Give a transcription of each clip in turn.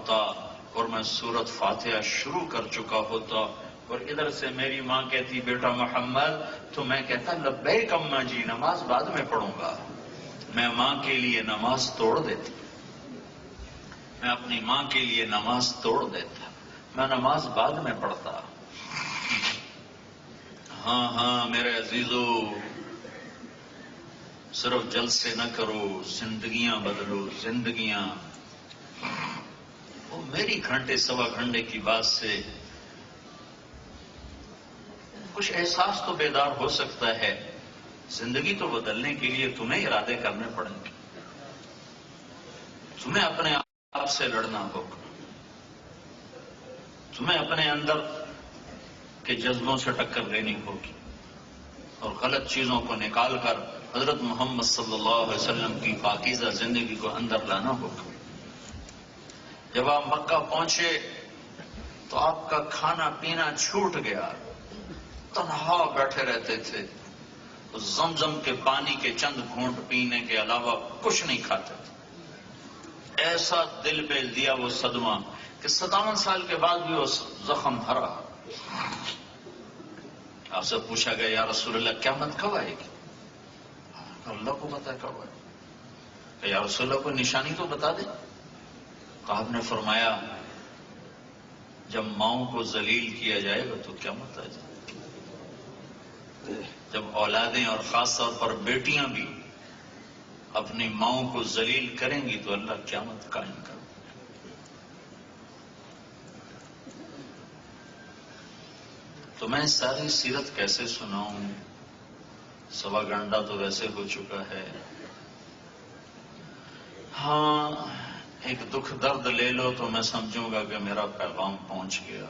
ہوتا اور میں سورت فاتحہ شروع کر چکا ہوتا اور ادھر سے میری ماں کہتی بیٹا محمد، تو میں کہتا لبیک اماں جی، نماز بعد میں پڑھوں گا۔ میں ماں کے لیے نماز توڑ دیتی، میں اپنی ماں کے لیے نماز توڑ دیتا، میں نماز بعد میں پڑھتا۔ ہاں ہاں میرے عزیزو، صرف جلسے نہ کرو، زندگیاں بدلو، زندگیاں۔ وہ میری گھنٹے سوا گھنٹے کی بات سے کچھ احساس تو بیدار ہو سکتا ہے۔ زندگی تو بدلنے کے لیے تمہیں ارادے کرنے پڑیں گے، تمہیں اپنے آپ سے لڑنا ہوگا، تمہیں اپنے اندر کے جذبوں سے ٹکر دینی ہوگی اور غلط چیزوں کو نکال کر حضرت محمد صلی اللہ علیہ وسلم کی پاکیزہ زندگی کو اندر لانا ہوگا۔ جب آپ مکہ پہنچے تو آپ کا کھانا پینا چھوٹ گیا، تنہا بیٹھے رہتے تھے، زمزم کے پانی کے چند گھونٹ پینے کے علاوہ کچھ نہیں کھاتے تھے۔ ایسا دل پہ دیا وہ صدمہ کہ 57 سال کے بعد بھی وہ زخم بھرا۔ آپ سے پوچھا گیا یا رسول اللہ قیامت کب آئے گی؟ اللہ کو پتا کب آئے گی۔ یا رسول اللہ کو نشانی تو بتا دیں۔ تو آپ نے فرمایا جب ماؤں کو ذلیل کیا جائے گا تو قیامت آ جائے گی۔ جب اولادیں اور خاص طور پر بیٹیاں بھی اپنی ماؤں کو ذلیل کریں گی تو اللہ قیامت قائم کرے گا۔ تو میں ساری سیرت کیسے سناؤں؟ سوا گھنٹہ تو ویسے ہو چکا ہے۔ ہاں ایک دکھ درد لے لو تو میں سمجھوں گا کہ میرا پیغام پہنچ گیا۔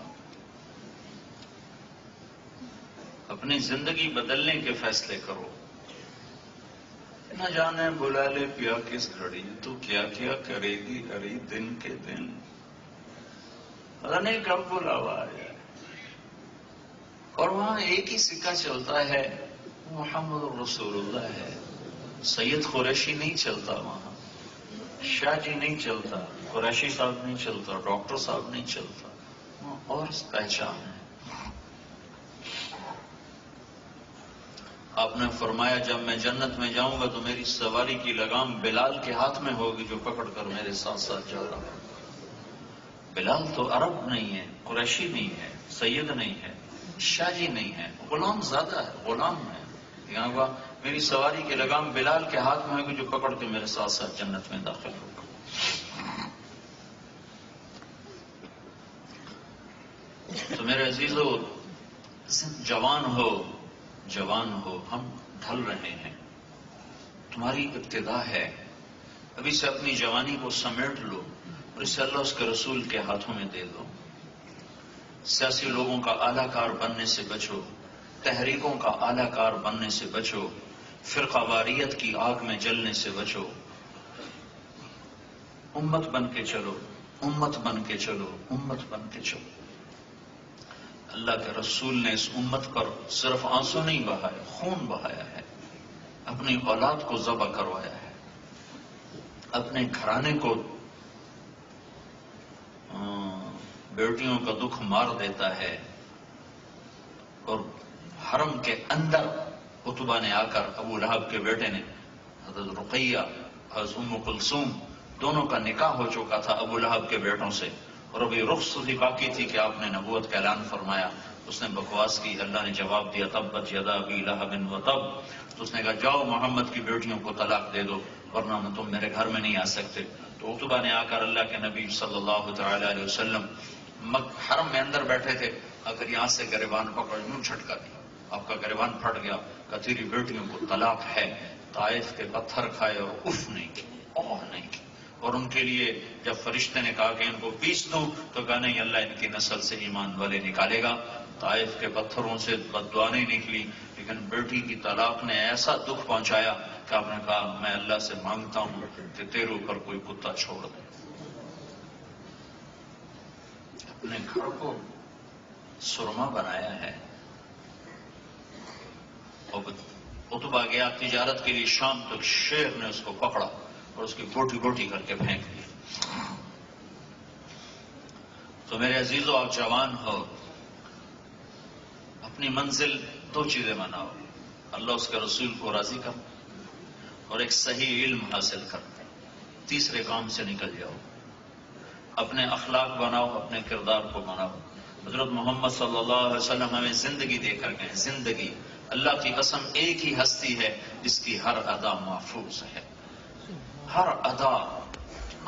اپنی زندگی بدلنے کے فیصلے کرو۔ نہ جانے بلا لے پیا کس گھڑی، تو کیا کیا کرے گی ہری دن کے دن، پتہ نہیں کب بلاوا آیا۔ اور وہاں ایک ہی سکہ چلتا ہے، محمد رسول اللہ ہے۔ سید قریشی نہیں چلتا، وہاں شاہ جی نہیں چلتا، قریشی صاحب نہیں چلتا، ڈاکٹر صاحب نہیں چلتا، وہاں اور پہچان ہے۔ آپ نے فرمایا جب میں جنت میں جاؤں گا تو میری سواری کی لگام بلال کے ہاتھ میں ہوگی جو پکڑ کر میرے ساتھ ساتھ جا رہا ہے۔ بلال تو عرب نہیں ہے، قریشی نہیں ہے، سید نہیں ہے، شاہ جی نہیں ہے، غلام زیادہ ہے، غلام ہے۔ یہاں کا میری سواری کی لگام بلال کے ہاتھ میں ہوگی جو پکڑ کے میرے ساتھ ساتھ جنت میں داخل ہوگا۔ تو میرے عزیزو، جوان ہو، جوان ہو، ہم ڈھل رہے ہیں، تمہاری ابتدا ہے، ابھی سے اپنی جوانی کو سمیٹ لو اور اسے اللہ اس کے رسول کے ہاتھوں میں دے دو۔ سیاسی لوگوں کا اعلی کار بننے سے بچو، تحریکوں کا اعلی کار بننے سے بچو، فرقہ واریت کی آگ میں جلنے سے بچو۔ امت بن کے چلو، امت بن کے چلو، امت بن کے چلو۔ اللہ کے رسول نے اس امت پر صرف آنسو نہیں بہائے، خون بہایا ہے، اپنی اولاد کو ذبح کروایا ہے، اپنے گھرانے کو بیٹیوں کا دکھ مار دیتا ہے، اور حرم کے اندر عتبہ نے آ کر، ابو لہب کے بیٹے نے، حضرت رقیہ، حضرت ام کلثوم دونوں کا نکاح ہو چکا تھا ابو لہب کے بیٹوں سے، اور ابھی رخصت ہی باقی تھی کہ آپ نے نبوت کا اعلان فرمایا۔ اس نے بکواس کی، اللہ نے جواب دیا تبت یدا ابی لہب وتب۔ تو اس نے کہا جاؤ محمد کی بیٹیوں کو طلاق دے دو ورنہ تم میرے گھر میں نہیں آ سکتے۔ تو عتبہ نے آ کر اللہ کے نبی صلی اللہ تعالی علیہ وسلم حرم میں اندر بیٹھے تھے، اگر یہاں سے گریبان پکڑ یوں جھٹکا دیا، آپ کا گریبان پھٹ گیا، کہ تیری بیٹیوں کو طلاق ہے۔ طائف کے پتھر کھائے اور اف نہیں کی، اوہ نہیں کی۔ اور ان کے لیے جب فرشتے نے کہا کہ ان کو پیس دوں تو کہا نہیں، اللہ ان کی نسل سے ایمان والے نکالے گا۔ طائف کے پتھروں سے بد دعا نہیں نکلی، لیکن بیٹی کی طلاق نے ایسا دکھ پہنچایا کہ آپ نے کہا میں اللہ سے مانگتا ہوں کہ تیرے اوپر کوئی کتا چھوڑ دے۔ اپنے گھر کو سرما بنایا ہے۔ عتبہ گیا تجارت کے لیے شام تک، شیر نے اس کو پکڑا اور اس کی بوٹی بوٹی کر کے پھینک دی۔ تو میرے عزیزو، آپ جوان ہو، اپنی منزل دو چیزیں بناؤ: اللہ اس کے رسول کو راضی کر اور ایک صحیح علم حاصل کر. تیسرے کام سے نکل جاؤ. اپنے اخلاق بناؤ، اپنے کردار کو بناؤ. حضرت محمد صلی اللہ علیہ وسلم ہمیں زندگی دے کر گئے. زندگی، اللہ کی قسم، ایک ہی ہستی ہے جس کی ہر ادا محفوظ ہے. ہر ادا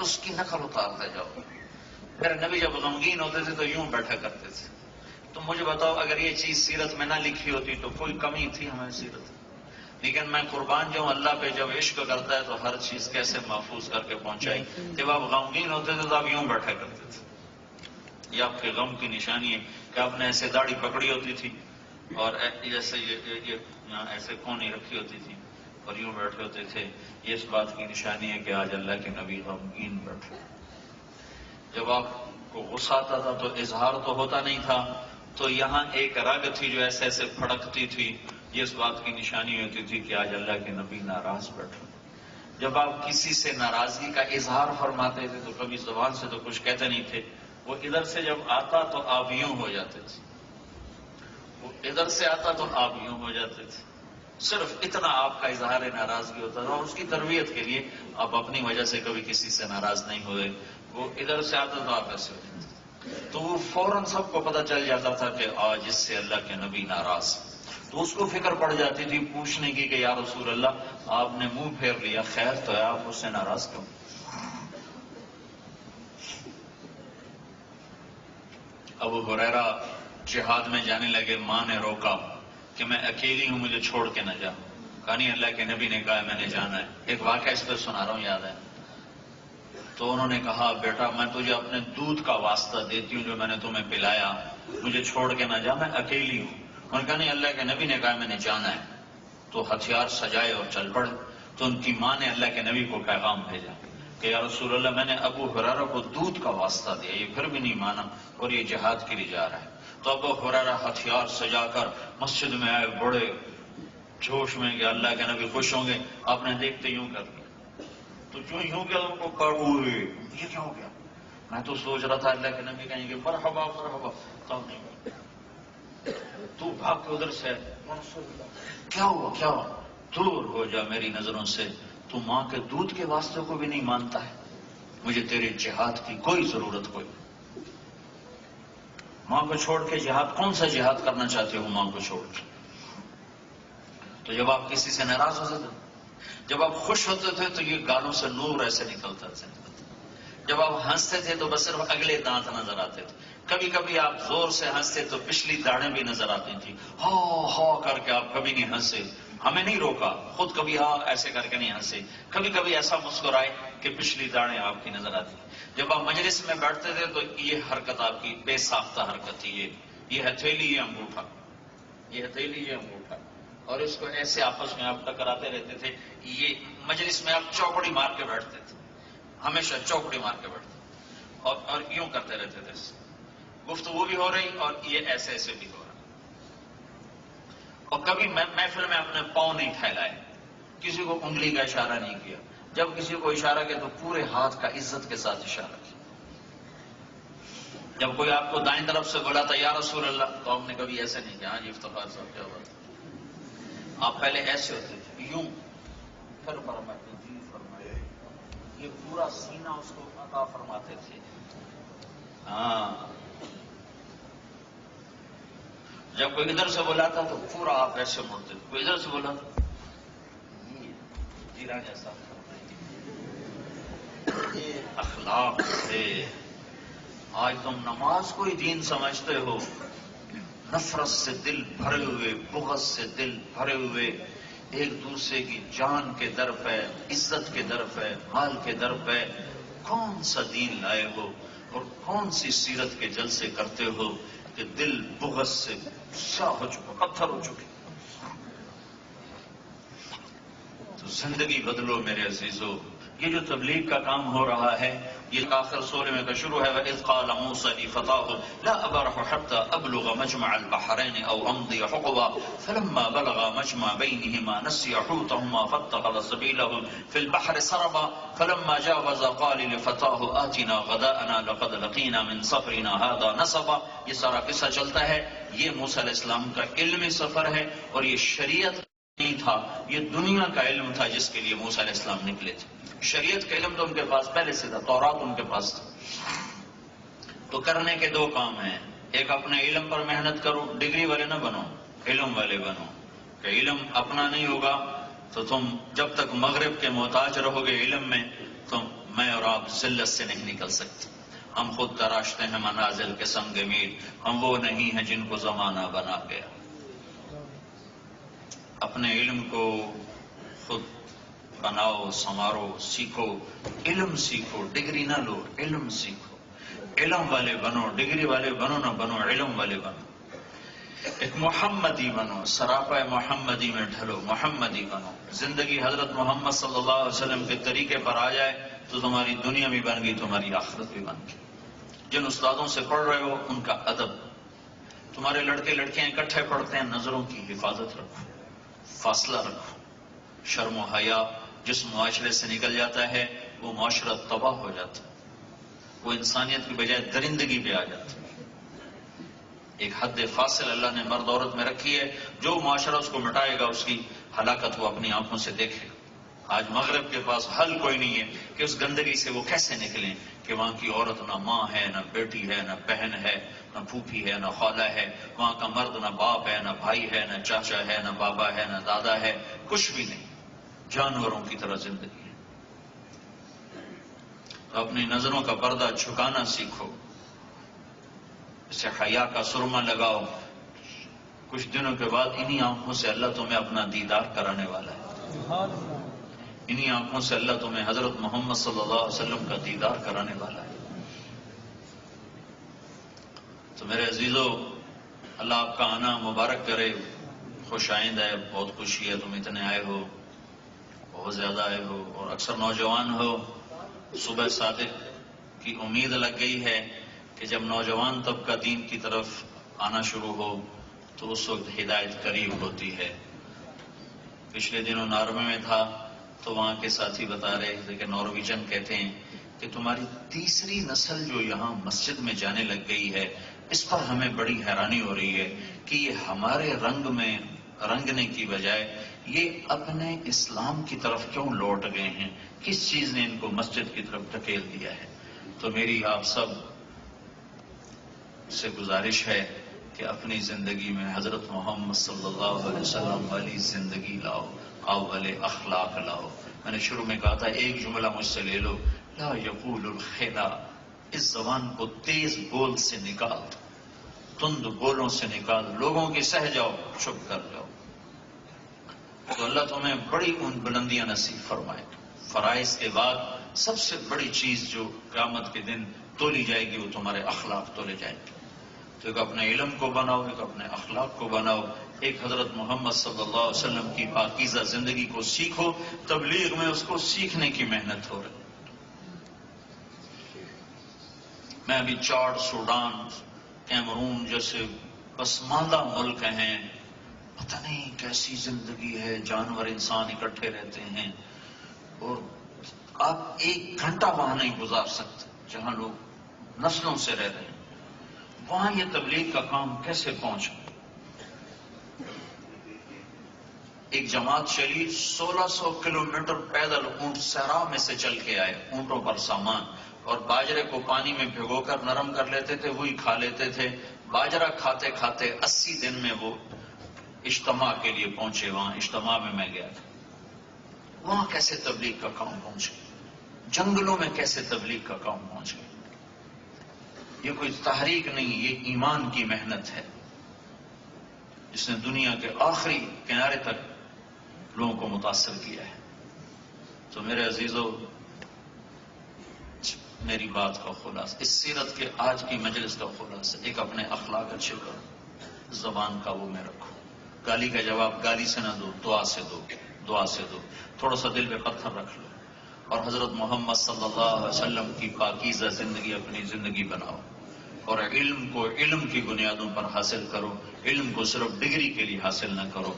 اس کی نقل اتارتے جاؤ. میرے نبی جب غمگین ہوتے تھے تو یوں بیٹھا کرتے تھے. تو مجھے بتاؤ، اگر یہ چیز سیرت میں نہ لکھی ہوتی تو کوئی کمی تھی ہمیں سیرت؟ لیکن میں قربان جاؤں، اللہ پہ جب عشق کرتا ہے تو ہر چیز کیسے محفوظ کر کے پہنچائی. جب آپ غمگین ہوتے تھے تو آپ یوں بیٹھا کرتے تھے. یہ آپ کے غم کی نشانی ہے کہ آپ نے ایسے داڑھی پکڑی ہوتی تھی اور جیسے یہ ایسے کونی رکھی ہوتی تھی اور یوں بیٹھے ہوتے تھے. یہ اس بات کی نشانی ہے کہ آج اللہ کے نبی غمگین بیٹھے. جب آپ کو غصہ آتا تھا تو اظہار تو ہوتا نہیں تھا، تو یہاں ایک رگ تھی جو ایسے ایسے پھڑکتی تھی. یہ اس بات کی نشانی ہوتی تھی کہ آج اللہ کے نبی ناراض بیٹھے. جب آپ کسی سے ناراضگی کا اظہار فرماتے تھے تو کبھی زبان سے تو کچھ کہتے نہیں تھے، وہ ادھر سے جب آتا تو آپ یوں ہو جاتے تھے. وہ ادھر سے آتا تو آپ یوں ہو جاتے تھے. صرف اتنا آپ کا اظہار ناراضگی ہوتا تھا، اور اس کی تربیت کے لیے آپ اپنی وجہ سے کبھی کسی سے ناراض نہیں ہوئے. وہ ادھر سے آتا تو آپ ایسے ہو جاتے تھے. تو وہ فوراً سب کو پتہ چل جاتا تھا کہ آج اس سے اللہ کے نبی ناراض. تو اس کو فکر پڑ جاتی تھی پوچھنے کی کہ یا رسول اللہ، آپ نے منہ پھیر لیا، خیر تو ہے، آپ اس سے ناراض کیوں؟ ابو ہریرہ جہاد میں جانے لگے. ماں نے روکا کہ میں اکیلی ہوں، مجھے چھوڑ کے نہ جا. کہا نہیں، اللہ کے نبی نے کہا میں نے جانا ہے. ایک واقعہ اس پہ سنا رہا ہوں، یاد ہے. تو انہوں نے کہا بیٹا میں تجھے اپنے دودھ کا واسطہ دیتی ہوں جو میں نے تمہیں پلایا، مجھے چھوڑ کے نہ جا، میں اکیلی ہوں. انہوں نے کہا نہیں، اللہ کے نبی نے کہا میں نے جانا ہے. تو ہتھیار سجائے اور چل پڑے. تو ان کی ماں نے اللہ کے نبی کو پیغام بھیجا کہ یا رسول اللہ، میں نے ابو ہریرہ کو دودھ کا واسطہ دیا، یہ پھر بھی نہیں مانا اور یہ جہاد کے لیے جا رہا ہے. تو ابو ہریرہ ہتھیار سجا کر مسجد میں آئے، بڑے جوش میں کہ اللہ کے نبی خوش ہوں گے. آپ نے دیکھتے یوں کر لیا. تو جو یوں کیا ان کو ہوئے، یہ کیا ہو گیا؟ میں تو سوچ رہا تھا اللہ کے نبی کہیں گے مرحبا مرحبا، تب نہیں. تو بھاگ کے ادھر سے کیا ہوا کیا ہوا؟ دور ہو جا میری نظروں سے، تو ماں کے دودھ کے واسطے کو بھی نہیں مانتا ہے. مجھے تیرے جہاد کی کوئی ضرورت کوئی. ماں کو چھوڑ کے جہاد، کون سا جہاد کرنا چاہتے ہو ماں کو چھوڑ کے؟ تو جب آپ کسی سے ناراض ہوتے تھے، جب آپ خوش ہوتے تھے تو یہ گالوں سے نور ایسے نکلتا تھا. جب آپ ہنستے تھے تو بس صرف اگلے دانت نظر آتے تھے. کبھی کبھی آپ زور سے ہنستے تو پچھلی داڑھیں بھی نظر آتی تھی. ہا کر کے آپ کبھی نہیں ہنسے، ہمیں نہیں روکا، خود کبھی ہاں ایسے کر کے نہیں ہنسے. کبھی کبھی ایسا مسکرائے کہ پچھلی داڑھیں آپ کی نظر آتی. جب آپ مجلس میں بیٹھتے تھے تو یہ حرکت آپ کی بے ساختہ حرکت تھی. یہ ہتھیلی، یہ انگوٹھا، یہ ہتھیلی، یہ انگوٹھا، اور اس کو ایسے آپس میں آپ ٹکراتے رہتے تھے. یہ مجلس میں آپ چوکڑی مار کے بیٹھتے تھے، ہمیشہ چوکڑی مار کے بیٹھتے اور یوں کرتے رہتے تھے. گفتگو بھی ہو رہی اور یہ ایسے ایسے بھی ہو رہا. اور کبھی محفل میں اپنے پاؤں نہیں پھیلائے، کسی کو انگلی کا اشارہ نہیں کیا. جب کسی کو اشارہ کیا تو پورے ہاتھ کا عزت کے ساتھ اشارہ کیا. جب کوئی آپ کو دائیں طرف سے بولا تھا یا رسول اللہ، تو آپ نے کبھی ایسے نہیں کیا ہاں جی افتخار صاحب کیا بات. آپ پہلے ایسے ہوتے تھے، یوں، پھر فرماتے جی فرمائے. یہ پورا سینہ اس کو عطا فرماتے تھے. ہاں، جب کوئی ادھر سے بلاتا تو پورا آپ ایسے مڑتے تھے. کوئی ادھر سے بولا جی راجا صاحب، یہ اخلاق تھے. آج تم نماز کو ہی دین سمجھتے ہو. نفرت سے دل بھرے ہوئے، بغض سے دل بھرے ہوئے، ایک دوسرے کی جان کے در پہ، عزت کے در پہ، مال کے در پہ کون سا دین لائے ہو اور کون سی سیرت کے جلسے کرتے ہو کہ دل بغض سے سیاہ ہو چکا، پتھر ہو چکے. تو زندگی بدلو میرے عزیزو. یہ جو تبلیغ کا کام ہو رہا ہے یہ آخر سورہ میں کا شروع ہے وَإِذْ قَالَ مُوسَىٰ لِفَتَاهُ لَا أَبْرَحُ حَتَّىٰ أَبْلُغَ مَجْمَعَ الْبَحْرَيْنِ أَوْ أَمْضِيَ حُقُبًا فَلَمَّا بَلَغَا مَجْمَعَ بَيْنِهِمَا نَسِيَ حُوتَهُمَا فَاتَّخَذَ سَبِيلَهُ فِي الْبَحْرِ سَرَبًا فَلَمَّا جَاوَزَا قَالَ لِفَتَاهُ آتِنَا غَدَاءَنَا لَقَدْ لَقِينَا مِنْ سَفَرِنَا هَٰذَا نَصَبًا. یہ سارا قصہ چلتا ہے. یہ موسیٰ علیہ السلام کا علمی سفر ہے اور یہ شریعت نہیں تھا، یہ دنیا کا علم تھا جس کے لیے موسیٰ علیہ السلام نکلے تھے. شریعت کا علم تو ان کے پاس پہلے سے تھا، تورات ان کے پاس تھا. تو کرنے کے دو کام ہیں، ایک اپنے علم پر محنت کرو، ڈگری والے نہ بنو، علم والے بنو. کہ علم اپنا نہیں ہوگا تو تم جب تک مغرب کے محتاج رہو گے علم میں تو میں اور آپ ذلت سے نہیں نکل سکتے. ہم خود تراشتے ہیں منازل کے سنگ میل، ہم وہ نہیں ہیں جن کو زمانہ بنا گیا. اپنے علم کو خود بناؤ، سنوارو، سیکھو. علم سیکھو، ڈگری نہ لو، علم سیکھو. علم والے بنو، ڈگری والے بنو نہ بنو، علم والے بنو. ایک محمدی بنو، سراپا محمدی میں ڈھلو، محمدی بنو. زندگی حضرت محمد صلی اللہ علیہ وسلم کے طریقے پر آ جائے تو تمہاری دنیا بھی بن گئی، تمہاری آخرت بھی بن گئی. جن استادوں سے پڑھ رہے ہو ان کا ادب. تمہارے لڑکے لڑکیاں اکٹھے پڑھتے ہیں، نظروں کی حفاظت رکھو، فاصلہ رکھو. شرم و حیا جس معاشرے سے نکل جاتا ہے وہ معاشرہ تباہ ہو جاتا ہے، وہ انسانیت کی بجائے درندگی پہ آ جاتا ہے. ایک حد فاصل اللہ نے مرد عورت میں رکھی ہے، جو معاشرہ اس کو مٹائے گا اس کی ہلاکت وہ اپنی آنکھوں سے دیکھے گا. آج مغرب کے پاس حل کوئی نہیں ہے کہ اس گندگی سے وہ کیسے نکلیں کہ وہاں کی عورت نہ ماں ہے، نہ بیٹی ہے، نہ بہن ہے، نہ پھوپھی ہے، نہ خالہ ہے. وہاں کا مرد نہ باپ ہے، نہ بھائی ہے، نہ چاچا ہے، نہ بابا ہے، نہ دادا ہے، کچھ بھی نہیں. جانوروں کی طرح زندگی ہے. تو اپنی نظروں کا پردہ جھکانا سیکھو، اسے حیا کا سرما لگاؤ. کچھ دنوں کے بعد انہی آنکھوں سے اللہ تمہیں اپنا دیدار کرانے والا ہے. انہی آنکھوں سے اللہ تمہیں حضرت محمد صلی اللہ علیہ وسلم کا دیدار کرانے والا ہے. تو میرے عزیزو، اللہ آپ کا آنا مبارک کرے. خوش آئند ہے، بہت خوشی ہے تم اتنے آئے ہو، بہت زیادہ آئے ہو، اور اکثر نوجوان ہو. صبح صادق کی امید لگ گئی ہے کہ جب نوجوان طبقہ دین کی طرف آنا شروع ہو تو اس وقت ہدایت قریب ہوتی ہے. پچھلے دنوں نارمے میں تھا تو وہاں کے ساتھی بتا رہے تھے کہ نارویجن کہتے ہیں کہ تمہاری تیسری نسل جو یہاں مسجد میں جانے لگ گئی ہے، اس پر ہمیں بڑی حیرانی ہو رہی ہے کہ یہ ہمارے رنگ میں رنگنے کی بجائے یہ اپنے اسلام کی طرف کیوں لوٹ گئے ہیں، کس چیز نے ان کو مسجد کی طرف دھکیل دیا ہے. تو میری آپ سب سے گزارش ہے کہ اپنی زندگی میں حضرت محمد صلی اللہ علیہ وسلم والی زندگی لاؤ، آؤ والے اخلاق لاؤ. میں نے شروع میں کہا تھا ایک جملہ مجھ سے لے لو، لا یقول الخلا. اس زبان کو تیز بول سے نکال، تند بولوں سے نکال، لوگوں کی سہ جاؤ، چپ کر جاؤ. تو اللہ تمہیں بڑی ان بلندیاں نصیب فرمائے. فرائض کے بعد سب سے بڑی چیز جو قیامت کے دن تولی جائے گی وہ تمہارے اخلاق تولے جائیں گے. تو ایک اپنے علم کو بناؤ، ایک اپنے اخلاق کو بناؤ، ایک حضرت محمد صلی اللہ علیہ وسلم کی پاکیزہ زندگی کو سیکھو. تبلیغ میں اس کو سیکھنے کی محنت ہو رہی. میں ابھی چاڈ، سوڈان، کیمرون جیسے پسماندہ ملک ہیں، پتہ نہیں کیسی زندگی ہے، جانور انسان اکٹھے رہتے ہیں اور آپ ایک گھنٹہ وہاں نہیں گزار سکتے جہاں لوگ نسلوں سے رہ رہے ہیں. وہاں یہ تبلیغ کا کام کیسے پہنچا؟ ایک جماعت چلی 1600 کلومیٹر پیدل، اونٹ صحرا میں سے چل کے آئے، اونٹوں پر سامان، اور باجرے کو پانی میں بھگو کر نرم کر لیتے تھے، وہی کھا لیتے تھے. باجرہ کھاتے کھاتے 80 دن میں وہ اجتماع کے لیے پہنچے. وہاں اجتماع میں گیا تھا. وہاں کیسے تبلیغ کا کام پہنچ گیا؟ جنگلوں میں کیسے تبلیغ کا کام پہنچ گیا؟ یہ کوئی تحریک نہیں، یہ ایمان کی محنت ہے جس نے دنیا کے آخری کنارے تک لوگوں کو متاثر کیا ہے. تو میرے عزیزو، میری بات کا خلاصہ، اس سیرت کے آج کی مجلس کا خلاصہ، ایک اپنے اخلاق اچھے کرو، زبان قابو میں رکھو. گالی کا جواب گالی سے نہ دو، دعا سے دو، دعا سے دو. تھوڑا سا دل پہ پتھر رکھ لو، اور حضرت محمد صلی اللہ علیہ وسلم کی پاکیزہ زندگی اپنی زندگی بناؤ، اور علم کو علم کی بنیادوں پر حاصل کرو، علم کو صرف ڈگری کے لیے حاصل نہ کرو۔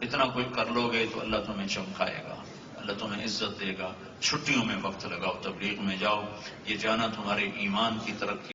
اتنا کوئی کر لو گے تو اللہ تمہیں چمکائے گا، اللہ تمہیں عزت دے گا۔ چھٹیوں میں وقت لگاؤ، تبلیغ میں جاؤ، یہ جانا تمہارے ایمان کی ترقی